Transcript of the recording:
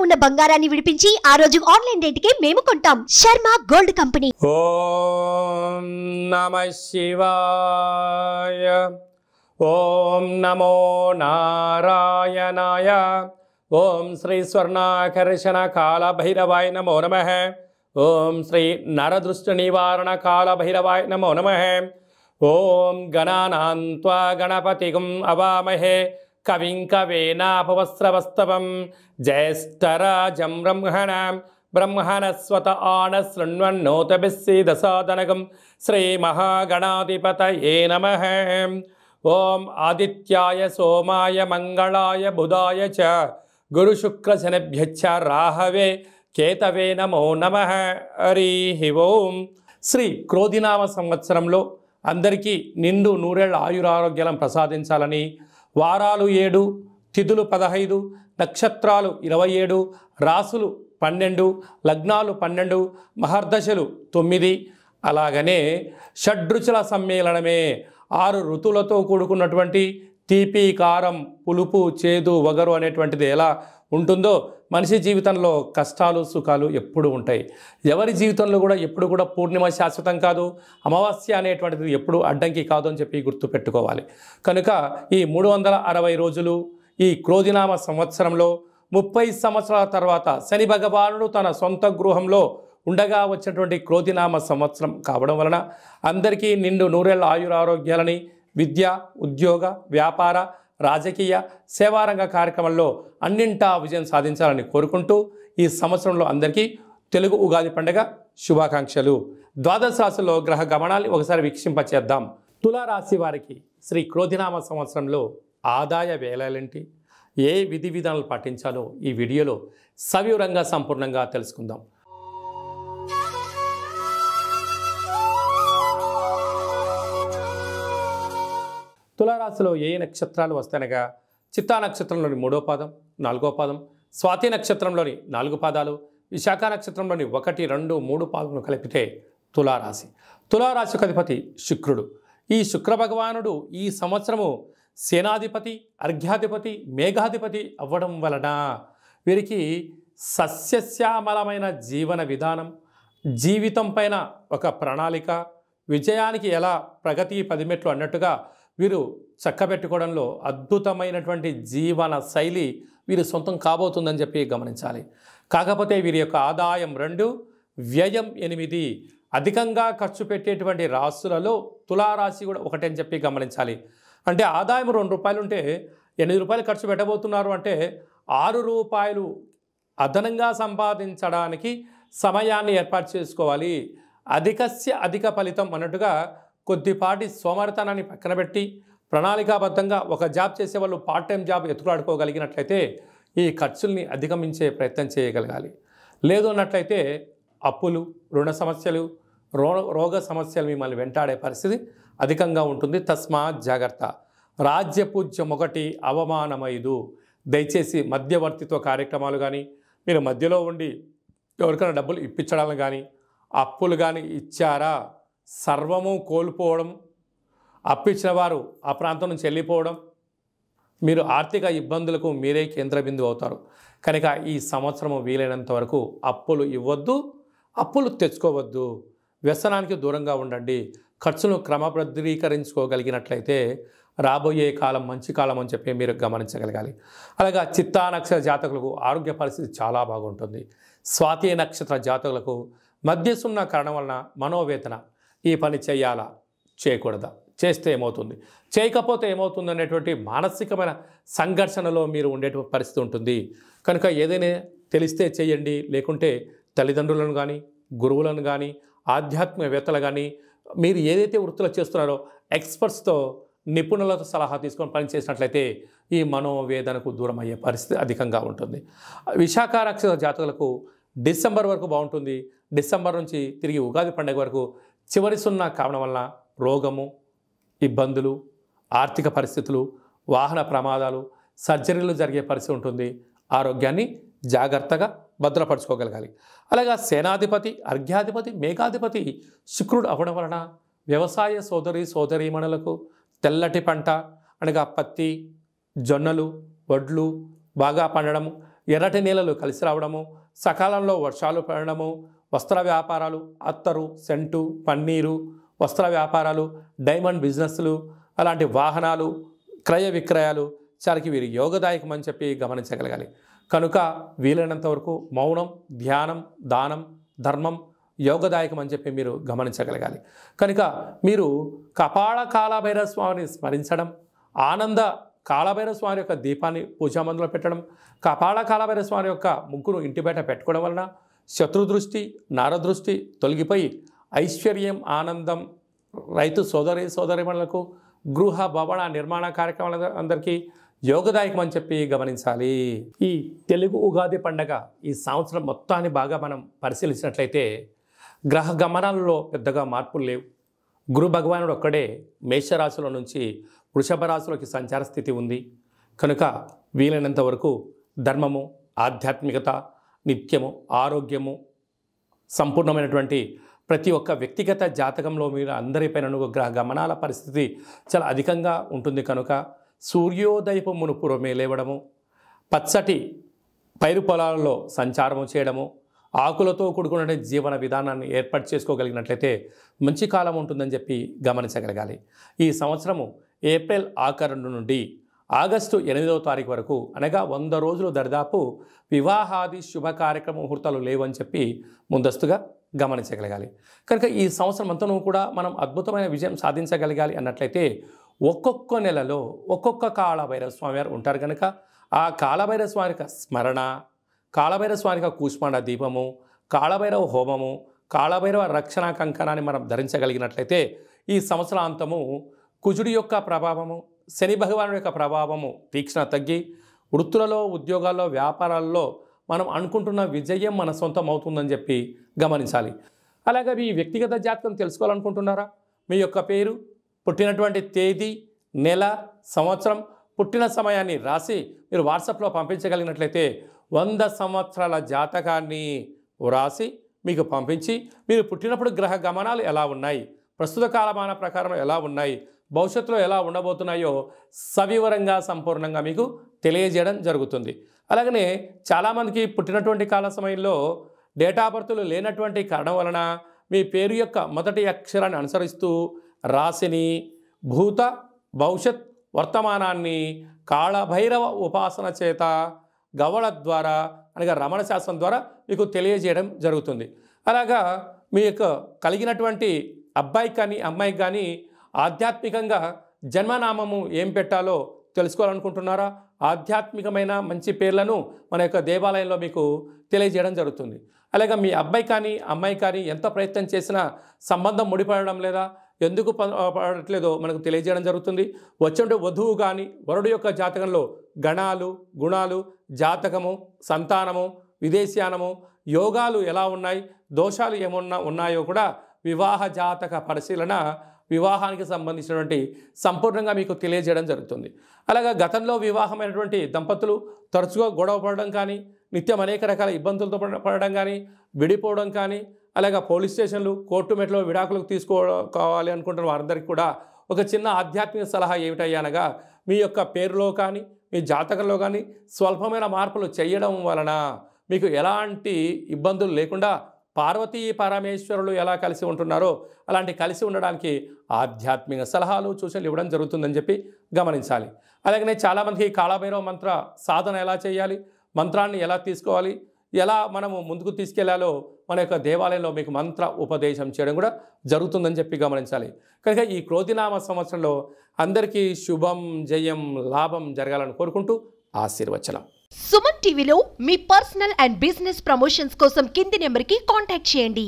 ఉన్న బంగారాన్ని విడిపించి ఆ రోజు ఆన్లైన్ రేటుకే మేము కొంటాం. Sharma gold company. ఓం నమః శివాయ. ఓం నమో నారాయణాయ. ఓం శ్రీ స్వర్ణాకర్షణ కాల భైరవాయ నమో నమః. ఓం శ్రీ నరదృష్టి నివారణ కాల భైరవాయ నమో నమః. ఓం గణానాం త్వా గణపతిగం అవామహే కవిం కవేనాపవస్త్రవస్తవం జ్యేష్ఠరాజం బ్రహ్మణస్వత ఆనశృణ్వన్నోతభిస్సీదసాదనగం శ్రీమహాగణాధిపతయే నమః. ఓం ఆదిత్యాయ సోమాయ మంగళాయ బుధాయ చ గురుశుక్రశనిభ్యశ్చ రాహవే కేతవే నమో నమః. హరి ఓం. శ్రీ క్రోధినామ సంవత్సరంలో అందరికీ నిండు నూరేళ్ల ఆయురారోగ్యాలను ప్రసాదించాలని, వారాలు 7, తిథులు 15, నక్షత్రాలు 27, రాసులు 12, లగ్నాలు 12, మహర్దశలు 9, అలాగనే షడ్రుచుల సమ్మేళనమే 6 ఋతువులతో కూడుకున్నటువంటి తీపి, కారం, పులుపు, చేదు, వగరు అనేటువంటిది ఎలా ఉంటుందో మనిషి జీవితంలో కష్టాలు సుఖాలు ఎప్పుడు ఉంటాయి. ఎవరి జీవితంలో కూడా ఎప్పుడు కూడా పూర్ణిమ శాశ్వతం కాదు, అమావాస్య అనేటువంటిది ఎప్పుడు అడ్డంకి కాదు అని చెప్పి గుర్తుపెట్టుకోవాలి. కనుక ఈ 360 రోజులు ఈ క్రోధినామ సంవత్సరంలో 30 సంవత్సరాల తర్వాత శని భగవానుడు తన సొంత గృహంలో ఉండగా వచ్చినటువంటి క్రోధినామ సంవత్సరం కావడం వలన అందరికీ నిండు నూరేళ్ల ఆయురారోగ్యాలని, విద్య, ఉద్యోగ, వ్యాపార, రాజకీయ, సేవారంగ కార్యక్రమంలో అన్నింటా విజయం సాధించాలని కోరుకుంటూ ఈ సంవత్సరంలో అందరికీ తెలుగు ఉగాది పండుగ శుభాకాంక్షలు. ద్వాదశ రాశుల్లో గ్రహ గమనాన్ని ఒకసారి వీక్షింపచేద్దాం. తులారాశి వారికి శ్రీ క్రోధినామ సంవత్సరంలో ఆదాయ వేళలేంటి, ఏ విధి విధానాలు పాటించాలో ఈ వీడియోలో సవివరంగా సంపూర్ణంగా తెలుసుకుందాం. తులారాశిలో ఏ నక్షత్రాలు వస్తాయనగా చిత్తా నక్షత్రంలోని 3వ పాదం, 4వ పాదం, స్వాతి నక్షత్రంలోని 4 పాదాలు, విశాఖ నక్షత్రంలోని 1, 2, 3 పాదములు కలిపితే తులారాశి. తులారాశికి అధిపతి శుక్రుడు. ఈ శుక్ర భగవానుడు ఈ సంవత్సరము సేనాధిపతి, అర్ఘ్యాధిపతి, మేఘాధిపతి అవ్వడం వలన వీరికి సస్యశ్యామలమైన జీవన విధానం, జీవితం పైన ఒక ప్రణాళిక, విజయానికి ఎలా ప్రగతి 10 మెట్లు అన్నట్టుగా వీరు చక్కబెట్టుకోవడంలో అద్భుతమైనటువంటి జీవన శైలి వీరు సొంతం కాబోతుందని చెప్పి గమనించాలి. కాకపోతే వీరి యొక్క ఆదాయం 2, వ్యయం 8. అధికంగా ఖర్చు పెట్టేటువంటి రాశులలో తులారాశి కూడా ఒకటే అని చెప్పి గమనించాలి. అంటే ఆదాయం ₹2 ఉంటే ₹8 ఖర్చు పెట్టబోతున్నారు అంటే ₹6 అదనంగా సంపాదించడానికి సమయాన్ని ఏర్పాటు చేసుకోవాలి. అధికస్య అధిక ఫలితం అన్నట్టుగా కొద్దిపాటి సోమరితనాన్ని పక్కన పెట్టి ప్రణాళికాబద్ధంగా ఒక జాబ్ చేసేవాళ్ళు పార్ట్ టైం జాబ్ ఎత్తులాడుకోగలిగినట్లయితే ఈ ఖర్చుల్ని అధిగమించే ప్రయత్నం చేయగలగాలి. లేదు అన్నట్లయితే అప్పులు, రుణ సమస్యలు, రోగ సమస్యలు మిమ్మల్ని వెంటాడే పరిస్థితి అధికంగా ఉంటుంది. తస్మాత్ జాగ్రత్త. రాజ్యపూజ్యం 1, అవమానం 5. దయచేసి మధ్యవర్తిత్వ కార్యక్రమాలు కానీ, మీరు మధ్యలో ఉండి ఎవరికైనా డబ్బులు ఇప్పించడాలను కానీ, అప్పులు కానీ ఇచ్చారా సర్వము కోల్పోవడం, అప్పిచ్చిన వారు ఆ ప్రాంతం నుంచి వెళ్ళిపోవడం, మీరు ఆర్థిక ఇబ్బందులకు మీరే కేంద్ర బిందువు అవుతారు. కనుక ఈ సంవత్సరము వీలైనంత వరకు అప్పులు ఇవ్వద్దు, అప్పులు తెచ్చుకోవద్దు, వ్యసనానికి దూరంగా ఉండండి. ఖర్చును క్రమబద్ధీకరించుకోగలిగినట్లయితే రాబోయే కాలం మంచి కాలం అని చెప్పి మీరు గమనించగలగాలి. అలాగా చిత్తా నక్షత్ర జాతకులకు ఆరోగ్య పరిస్థితి చాలా బాగుంటుంది. స్వాతి నక్షత్ర జాతకులకు మధ్యసున్న కారణం వలన మనోవేదన, ఈ పని చేయాలా చేయకూడదా, చేస్తే ఏమవుతుంది, చేయకపోతే ఏమవుతుంది అనేటువంటి మానసికమైన సంఘర్షణలో మీరు ఉండేటువంటి పరిస్థితి ఉంటుంది. కనుక ఏదైనా తెలిస్తే చేయండి, లేకుంటే తల్లిదండ్రులను కానీ, గురువులను కానీ, ఆధ్యాత్మికవేత్తలు కానీ, మీరు ఏదైతే వృత్తులు చేస్తున్నారో ఎక్స్పర్ట్స్తో, నిపుణులతో సలహా తీసుకొని పనిచేసినట్లయితే ఈ మనోవేదనకు దూరం అయ్యే పరిస్థితి అధికంగా ఉంటుంది. విశాఖ నక్షత్ర జాతకులకు డిసెంబర్ వరకు బాగుంటుంది. డిసెంబర్ నుంచి తిరిగి ఉగాది పండుగ వరకు చివరి సున్నా కావడం వల్ల రోగము, ఇబ్బందులు, ఆర్థిక పరిస్థితులు, వాహన ప్రమాదాలు, సర్జరీలు జరిగే పరిస్థితి ఉంటుంది. ఆరోగ్యాన్ని జాగ్రత్తగా భద్రపరచుకోగలగాలి. అలాగా సేనాధిపతి, అర్ఘ్యాధిపతి, మేఘాధిపతి శుక్రుడు అవ్వడం వలన వ్యవసాయ సోదరీమణులకు తెల్లటి పంట అనగా పత్తి, జొన్నలు, వడ్లు బాగా పండడం, ఎర్రటి నేలలు కలిసి రావడము, సకాలంలో వర్షాలు పడడము, వస్త్ర వ్యాపారాలు, అత్తరు, సెంటు, పన్నీరు, వస్త్ర వ్యాపారాలు, డైమండ్ బిజినెస్లు, అలాంటి వాహనాలు, క్రయ విక్రయాలు చాలాకి వీరు యోగదాయకం అని చెప్పి గమనించగలగాలి. కనుక వీలైనంత వరకు మౌనం, ధ్యానం, దానం, ధర్మం యోగదాయకం అని చెప్పి మీరు గమనించగలగాలి. కనుక మీరు కపాల కాలభైరవ స్వామిని స్మరించడం, ఆనంద కాలభైరవ స్వామి యొక్క దీపాన్ని పూజామందులో పెట్టడం, కపాల కాలభైరవ స్వామి యొక్క ముగ్గురు ఇంటి బయట పెట్టుకోవడం వలన శత్రుదృష్టి, నరదృష్టి తొలగిపోయి ఐశ్వర్యం, ఆనందం రైతు సోదరిమణులకు, గృహ భవన నిర్మాణ కార్యక్రమాల అందరికీ యోగదాయకం అని చెప్పి గమనించాలి. ఈ తెలుగు ఉగాది పండగ ఈ సంవత్సరం మొత్తాన్ని బాగా మనం పరిశీలించినట్లయితే గ్రహ గమనాలలో పెద్దగా మార్పులు లేవు. గురు భగవానుడు ఒక్కడే మేషరాశిలో నుంచి వృషభ రాశిలోకి సంచార స్థితి ఉంది. కనుక వీలైనంత వరకు ధర్మము, ఆధ్యాత్మికత, నిత్యము, ఆరోగ్యము, సంపూర్ణమైనటువంటి ప్రతి ఒక్క వ్యక్తిగత జాతకంలో మీరు అందరిపైన గ్రహ గమనాల పరిస్థితి చాలా అధికంగా ఉంటుంది. కనుక సూర్యోదయపు మునుపురమే లేవడము, పచ్చటి పైరు పొలాలలో సంచారము చేయడము, ఆకులతో కూడుకున్న జీవన విధానాన్ని ఏర్పాటు చేసుకోగలిగినట్లయితే మంచి కాలం ఉంటుందని చెప్పి గమనించగలగాలి. ఈ సంవత్సరము ఏప్రిల్ ఆఖరు నుండి ఆగస్టు 8వ తారీఖు వరకు, అనగా 100 రోజులు దరిదాపు వివాహాది శుభ కార్యక్రమ ముహూర్తాలు లేవని చెప్పి ముందస్తుగా గమనించగలగాలి. కనుక ఈ సంవత్సరం అంతనూ కూడా మనం అద్భుతమైన విజయం సాధించగలగాలి అన్నట్లయితే ఒక్కొక్క నెలలో ఒక్కొక్క కాలభైరవ స్వామి వారు ఉంటారు. కనుక ఆ కాలభైరవ స్వామి యొక్క స్మరణ, కాలభైరవ స్వామి యొక్క కూష్మాండ దీపము, కాలభైరవ హోమము, కాలభైరవ రక్షణ కంకణాన్ని మనం ధరించగలిగినట్లయితే ఈ సంవత్సరాంతము కుజుడి యొక్క ప్రభావము, శని భగవానుడి యొక్క ప్రభావము తీక్షణ తగ్గి వృత్తులలో, ఉద్యోగాల్లో, వ్యాపారాల్లో మనం అనుకుంటున్న విజయం మన సొంతం అవుతుందని చెప్పి గమనించాలి. అలాగే మీ వ్యక్తిగత జాతకం తెలుసుకోవాలనుకుంటున్నారా? మీ యొక్క పేరు, పుట్టినటువంటి తేదీ, నెల, సంవత్సరం, పుట్టిన సమయాన్ని రాసి మీరు వాట్సాప్లో పంపించగలిగినట్లయితే 100 సంవత్సరాల జాతకాన్ని వ్రాసి మీకు పంపించి మీరు పుట్టినప్పుడు గ్రహ గమనాలు ఎలా ఉన్నాయి, ప్రస్తుత కాలమాన ప్రకారం ఎలా ఉన్నాయి, భవిష్యత్తులో ఎలా ఉండబోతున్నాయో సవివరంగా సంపూర్ణంగా మీకు తెలియజేయడం జరుగుతుంది. అలాగనే చాలామందికి పుట్టినటువంటి కాల సమయంలో డేటా బర్త్లు లేనటువంటి కారణం వలన మీ పేరు యొక్క మొదటి అక్షరాన్ని అనుసరిస్తూ రాశిని, భూత, భవిష్యత్, వర్తమానాన్ని కాళభైరవ ఉపాసన చేత గవళ ద్వారా అనగా రమణ శాస్త్రం ద్వారా మీకు తెలియజేయడం జరుగుతుంది. అలాగా మీ యొక్క కలిగినటువంటి అబ్బాయికి కానీ అమ్మాయికి కానీ ఆధ్యాత్మికంగా జన్మనామము ఏం పెట్టాలో తెలుసుకోవాలనుకుంటున్నారా? ఆధ్యాత్మికమైన మంచి పేర్లను మన యొక్క దేవాలయంలో మీకు తెలియజేయడం జరుగుతుంది. అలాగే మీ అబ్బాయి కానీ అమ్మాయి కానీ ఎంత ప్రయత్నం చేసినా సంబంధం ముడిపడడం లేదా, ఎందుకు పడట్లేదో మనకు తెలియజేయడం జరుగుతుంది. వచ్చే వధువు కానీ వరుడు యొక్క జాతకంలో గణాలు, గుణాలు, జాతకము, సంతానము, విదేశీయానము, యోగాలు ఎలా ఉన్నాయి, దోషాలు ఏమన్నా ఉన్నాయో కూడా వివాహ జాతక పరిశీలన, వివాహానికి సంబంధించినటువంటి సంపూర్ణంగా మీకు తెలియజేయడం జరుగుతుంది. అలాగే గతంలో వివాహమైనటువంటి దంపతులు తరచుగా గొడవ పడడం కానీ, నిత్యం అనేక రకాల ఇబ్బందులతో పడడం కానీ, విడిపోవడం కానీ, అలాగే పోలీస్ స్టేషన్లు, కోర్టు మెట్లో విడాకులకు తీసుకోవాలి అనుకుంటున్న వారందరికీ కూడా ఒక చిన్న ఆధ్యాత్మిక సలహా ఏమిటయ్యా అనగా, మీ యొక్క పేరులో కానీ మీ జాతకంలో కానీ స్వల్పమైన మార్పులు చేయడం వలన మీకు ఎలాంటి ఇబ్బందులు లేకుండా పార్వతీ పరమేశ్వరులు ఎలా కలిసి ఉంటున్నారో అలాంటి కలిసి ఉండడానికి ఆధ్యాత్మిక సలహాలు, సూచనలు ఇవ్వడం జరుగుతుందని చెప్పి గమనించాలి. అలాగనే చాలామందికి కాళభైరవ మంత్ర సాధన ఎలా చేయాలి, మంత్రాన్ని ఎలా తీసుకోవాలి, ఎలా మనము ముందుకు తీసుకెళ్లాలో మన యొక్క దేవాలయంలో మీకు మంత్ర ఉపదేశం చేయడం కూడా జరుగుతుందని చెప్పి గమనించాలి. కనుక ఈ క్రోధినామ సంవత్సరంలో అందరికీ శుభం, జయం, లాభం జరగాలని కోరుకుంటూ ఆశీర్వచనం. సుమన్ టీవీలో మీ పర్సనల్ అండ్ బిజినెస్ ప్రమోషన్స్ కోసం కింది నెంబర్కి కాంటాక్ట్ చేయండి.